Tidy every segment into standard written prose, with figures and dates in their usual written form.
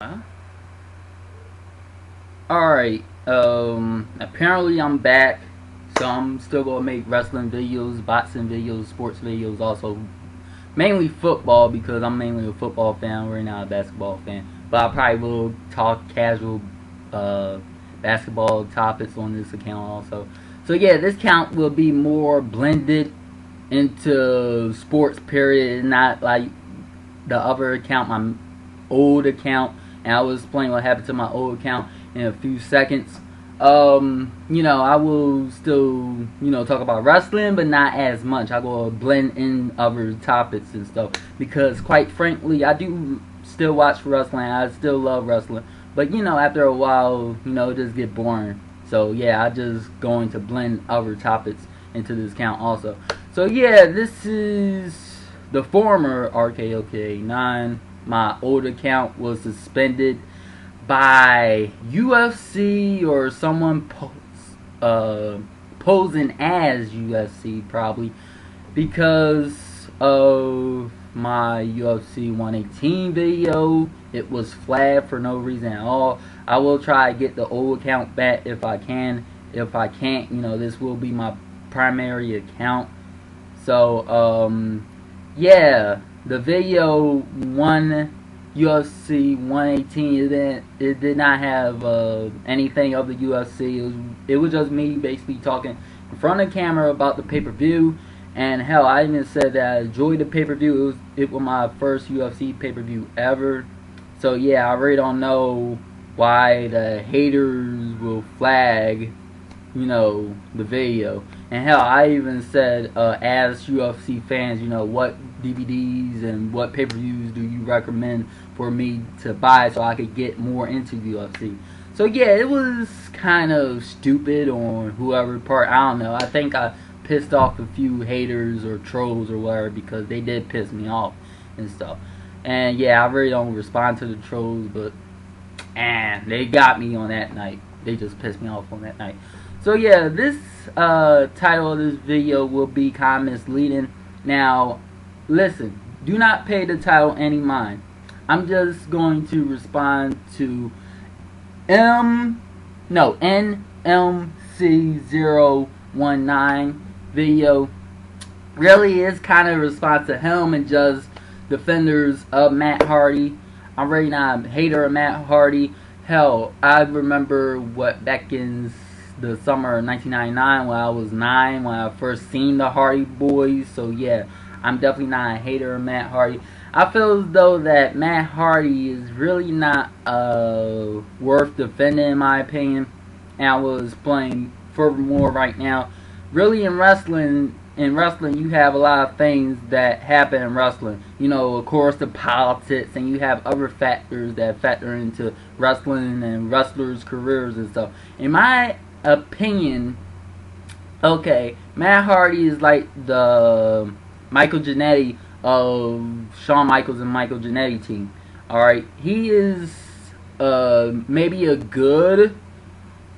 Huh? Alright, apparently I'm back, so I'm still gonna make wrestling videos, boxing videos, sports videos, also mainly football because I'm mainly a football fan, right now a basketball fan. But I probably will talk casual uh, basketball topics on this account also. So yeah, this account will be more blended into sports period, not like the other account, my old account, and I will explain what happened to my old account in a few seconds. I will still, talk about wrestling, but not as much. I will blend in other topics and stuff because, quite frankly, I do still watch wrestling. I still love wrestling, but after a while, it just get boring. So yeah, I just going to blend other topics into this account also. So yeah, this is the former RKOK9. My old account was suspended by UFC or someone posing as UFC probably because of my UFC 118 video. It was flagged for no reason at all. I will try to get the old account back if I can. If I can't, this will be my primary account. So, yeah, the video one UFC 118. It did not have anything of the UFC. It was just me basically talking in front of the camera about the pay per view. And hell, I even said that I enjoyed the pay per view. It was my first UFC pay per view ever. So yeah, I really don't know why the haters will flag the video. And hell, I even said, as UFC fans, what DVDs and what pay-per-views do you recommend for me to buy so I could get more into UFC? So yeah, it was kind of stupid on whoever part. I don't know. I think I pissed off a few haters or trolls or whatever because they did piss me off and stuff. And yeah, I really don't respond to the trolls, but they got me on that night. They just pissed me off on that night. So yeah, this title of this video will be kind of misleading. Now, listen, do not pay the title any mind. I'm just going to respond to NMC019 video. Really is kind of a response to him and just defenders of Matt Hardy. I'm really not a hater of Matt Hardy. Hell, I remember back in the summer of 1999 when I was 9 when I first seen the Hardy Boys. So yeah, I'm definitely not a hater of Matt Hardy. I feel as though that Matt Hardy is really not worth defending in my opinion. And I will explain furthermore right now. Really in wrestling you have a lot of things that happen in wrestling. Of course the politics, and you have other factors that factor into wrestling and wrestlers' careers and stuff. In my opinion, okay, Matt Hardy is like the Michael Jannetty of Shawn Michaels and Michael Jannetty team. Alright, he is maybe a good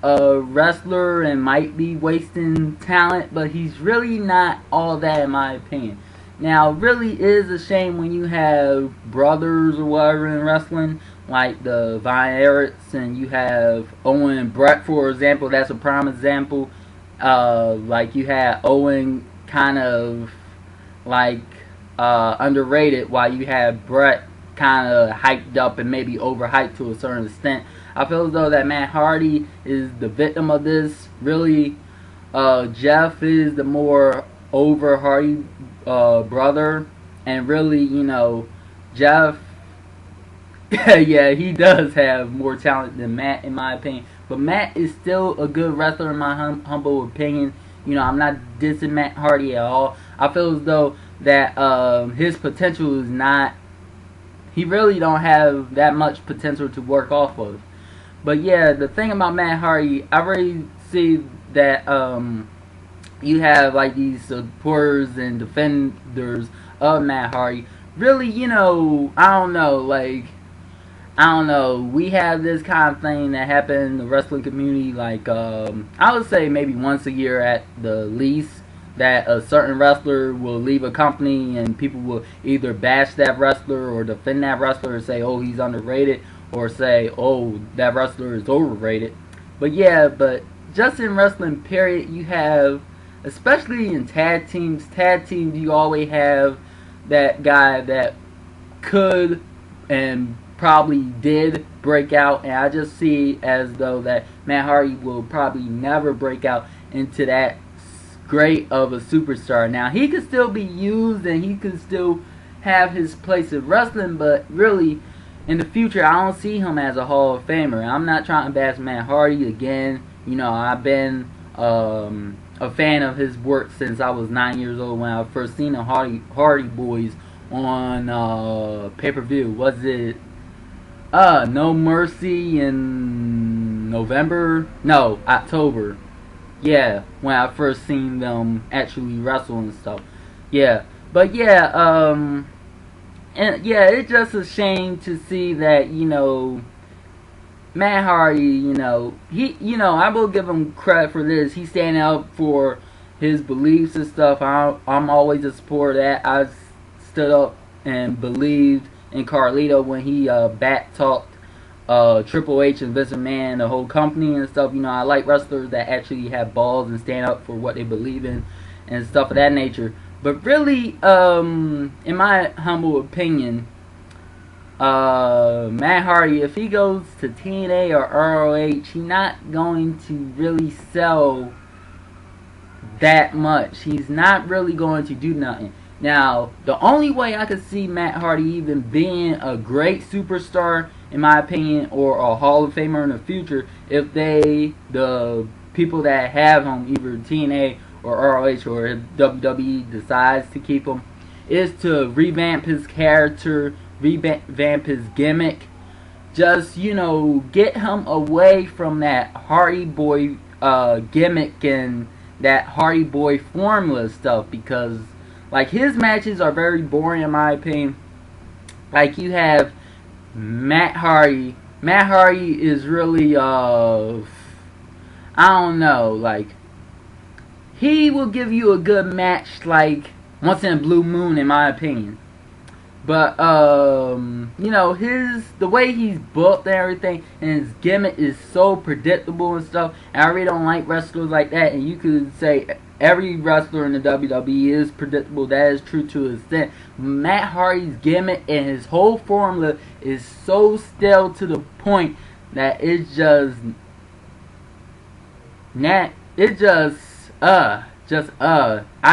wrestler and might be wasting talent, but he's really not all that in my opinion. Now, really is a shame when you have brothers or whatever in wrestling, like the Von Erichs, and you have Owen and Brett, for example. That's a prime example. Like you had Owen kind of like underrated, while you have Brett kind of hyped up and maybe overhyped to a certain extent. I feel as though that Matt Hardy is the victim of this. Really, Jeff is the more over Hardy brother, and really, Jeff, yeah, he does have more talent than Matt in my opinion. But Matt is still a good wrestler in my humble opinion. I'm not dissing Matt Hardy at all. I feel as though that his potential is not. He really don't have that much potential to work off of. But yeah, the thing about Matt Hardy, I really see that you have like these supporters and defenders of Matt Hardy. Really, I don't know. We have this kind of thing that happen in the wrestling community, like I would say maybe once a year at the least. That a certain wrestler will leave a company and people will either bash that wrestler or defend that wrestler and say, oh, he's underrated, or say, oh, that wrestler is overrated. But yeah, but just in wrestling period, you have, especially in tag teams, you always have that guy that could and probably did break out, and I just see as though that Matt Hardy will probably never break out into that great of a superstar. Now he could still be used and he could still have his place in wrestling, but really in the future I don't see him as a Hall of Famer. I'm not trying to bash Matt Hardy again. You know, I've been a fan of his work since I was 9 years old when I first seen the Hardy Boys on pay-per-view. Was it No Mercy in November? No, October. Yeah, when I first seen them actually wrestle and stuff. Yeah, but yeah, and yeah, it's just a shame to see that, you know, Matt Hardy, you know, I will give him credit for this. He's standing up for his beliefs and stuff. I'm always a supporter of that. I stood up and believed in Carlito when he back talked Triple H and Vince McMahon, the whole company and stuff. You know, I like wrestlers that actually have balls and stand up for what they believe in and stuff of that nature. But really, in my humble opinion, Matt Hardy, if he goes to TNA or ROH, he's not going to really sell that much. He's not really going to do nothing. Now, the only way I could see Matt Hardy even being a great superstar, in my opinion, or a Hall of Famer in the future, if the people that have him, either TNA or ROH or if WWE decides to keep him, is to revamp his character, revamp his gimmick. Just, you know, get him away from that Hardy Boy gimmick and that Hardy Boy formula stuff, because like his matches are very boring in my opinion. Like you have Matt Hardy. Matt Hardy is really I don't know, like he will give you a good match like once in a blue moon in my opinion. But you know, the way he's booked and everything and his gimmick is so predictable and stuff, and I really don't like wrestlers like that. And you could say every wrestler in the WWE is predictable. That is true to an extent. Matt Hardy's gimmick and his whole formula is so stale to the point that it's just I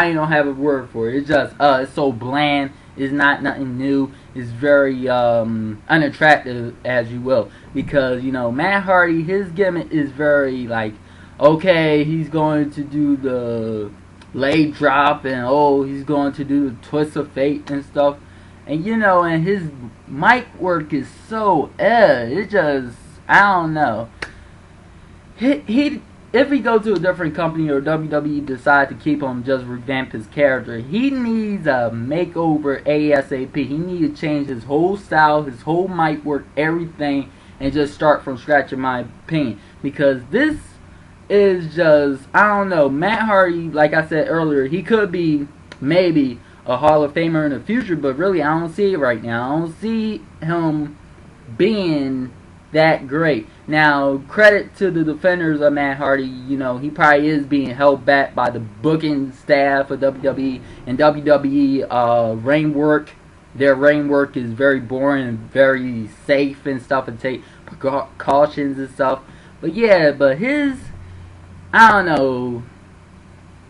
ain't don't have a word for it. It's just it's so bland. It's not nothing new. It's very unattractive, as you will, because you know Matt Hardy, his gimmick is very like, okay, he's going to do the leg drop and oh, he's going to do the twist of fate and stuff, and you know, and his mic work is so it just I don't know. He if he goes to a different company or WWE decide to keep him, just revamp his character, he needs a makeover ASAP. He needs to change his whole style, his whole mic work, everything, and just start from scratch in my opinion. Because this is just, I don't know, Matt Hardy, like I said earlier, he could be maybe a Hall of Famer in the future, but really I don't see it right now. I don't see him being that great. Now, credit to the defenders of Matt Hardy, you know, he probably is being held back by the booking staff of WWE, and WWE ring work. Their ring work is very boring and very safe and stuff, and take precautions and stuff. But yeah, but I don't know,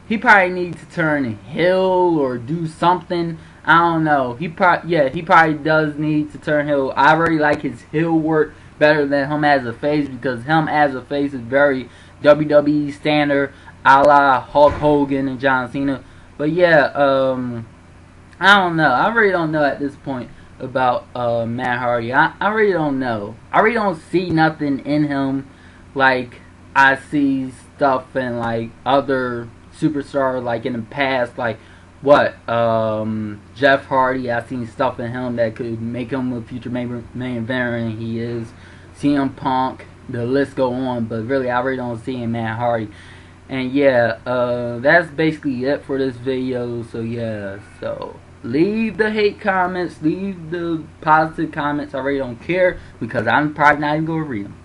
he probably needs to turn heel or do something. I don't know. He probably does need to turn heel. I already like his heel work better than him as a face, because him as a face is very WWE standard, a la Hulk Hogan and John Cena. But yeah, I don't know. I really don't know at this point about Matt Hardy. I really don't know. I really don't see nothing in him like I see stuff in like other superstars like in the past, like Jeff Hardy. I've seen stuff in him that could make him a future main eventer, and he is. CM Punk, the list go on, but really I really don't see him Matt Hardy. And yeah, that's basically it for this video. So yeah, so leave the hate comments, leave the positive comments. I really don't care because I'm probably not even gonna read them.